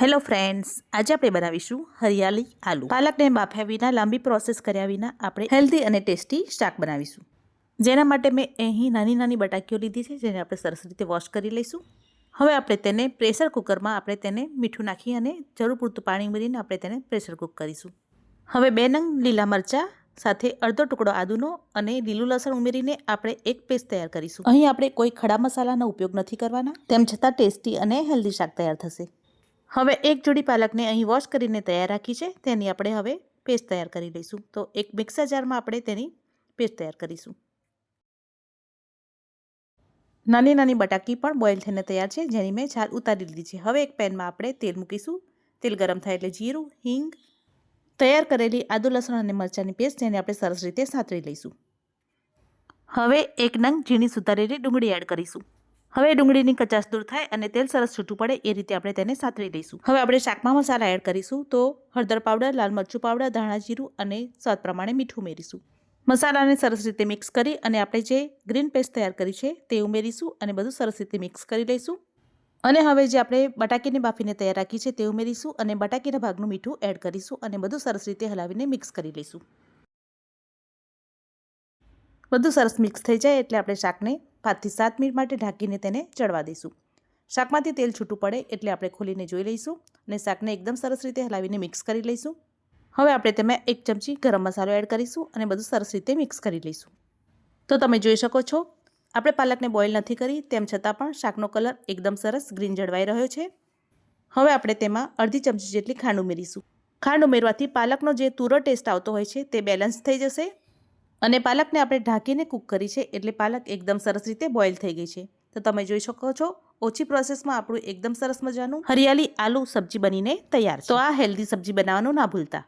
Hello friends, આજે આપણે બનાવીશું હરિયાળી આલુ. પાલકને બાફ્યા વિના લાંબી પ્રોસેસ કર્યા વિના આપણે હેલ્ધી અને ટેસ્ટી શાક બનાવીશું. જેના માટે મેં અહીં નાની નાની બટાકીઓ લીધી છે, જેને આપણે સરસ રીતે વોશ કરી લઈશું. હવે આપણે તેને પ્રેશર કુકરમાં આપણે તેને મીઠું નાખી અને જરૂર પૂરતું પાણી ઉમેરીને આપણે તેને પ્રેશર કુક કરીશું. હવે 2 નંગ લીલા મરચાં સાથે અડધો ટુકડો આદુનો અને લીલું લસણ ઉમેરીને આપણે એક પેસ્ટ તૈયાર કરીશું. અહીં આપણે કોઈ ખડા મસાલાનો ઉપયોગ નથી કરવાના, તેમ છતાં ટેસ્ટી અને હેલ્ધી શાક તૈયાર થશે. હવે એક જોડી પાલકને અહીં વોશ કરીને તૈયાર રાખી છે, તેની આપણે હવે પેસ્ટ તૈયાર કરી લઈશું. તો એક મિક્સર જારમાં આપણે તેની પેસ્ટ તૈયાર કરીશું. નાની નાની બટાકી પણ બોઇલ થઈને તૈયાર છે, જેની મેં છાલ ઉતારી લીધી છે. હવે એક પેનમાં આપણે તેલ મૂકીશું. તેલ ગરમ થાય એટલે જીરું, હિંગ, તૈયાર કરેલી આદુ લસણ અને મરચાંની પેસ્ટ, જેને આપણે સરસ રીતે સાંતળી લઈશું. હવે 1 નંગ ઝીણી સુધારેલી ડુંગળી એડ કરીશું. હવે ડુંગળીની કચાશ દૂર થાય અને તેલ સરસ છૂટું પડે એ રીતે આપણે તેને સાંતળી લઈશું. હવે આપણે શાકમાં મસાલા એડ કરીશું. તો હળદર પાવડર, લાલ મરચું પાવડર, ધાણા જીરું અને સ્વાદ પ્રમાણે મીઠું ઉમેરીશું. મસાલાને સરસ રીતે મિક્સ કરી અને આપણે જે ગ્રીન પેસ્ટ તૈયાર કરી છે તે ઉમેરીશું અને બધું સરસ રીતે મિક્સ કરી લઈશું. અને હવે જે આપણે બટાકીને બાફીને તૈયાર રાખી છે તે ઉમેરીશું અને બટાકીના ભાગનું મીઠું એડ કરીશું અને બધું સરસ રીતે હલાવીને મિક્સ કરી લઈશું. બધું સરસ મિક્સ થઈ જાય એટલે આપણે શાકને 5 થી 7 મિનિટ માટે ઢાંકીને તેને ચડવા દઈશું. શાકમાંથી તેલ છૂટું પડે એટલે આપણે ખોલીને જોઈ લઈશું અને શાકને એકદમ સરસ રીતે હલાવીને મિક્સ કરી લઈશું. હવે આપણે તેમાં 1 ચમચી ગરમ મસાલો એડ કરીશું અને બધું સરસ રીતે મિક્સ કરી લઈશું. તો તમે જોઈ શકો છો, આપણે પાલકને બોઇલ નથી કરી, તેમ છતાં પણ શાકનો કલર એકદમ સરસ ગ્રીન જળવાઈ રહ્યો છે. હવે આપણે તેમાં અડધી ચમચી જેટલી ખાંડ ઉમેરીશું. ખાંડ ઉમેરવાથી પાલકનો જે તુરો ટેસ્ટ આવતો હોય છે તે બેલેન્સ થઈ જશે. અને પાલકને આપણે ઢાંકીને કૂક કરી છે એટલે પાલક એકદમ સરસ રીતે બોઇલ થઈ ગઈ છે. તો તમે જોઈ શકો છો, ઓછી પ્રોસેસમાં આપણું એકદમ સરસ મજાનું હરિયાળી આલુ સબ્જી બનીને તૈયાર છે. તો આ હેલ્ધી સબ્જી બનાવવાનું ના ભૂલતા.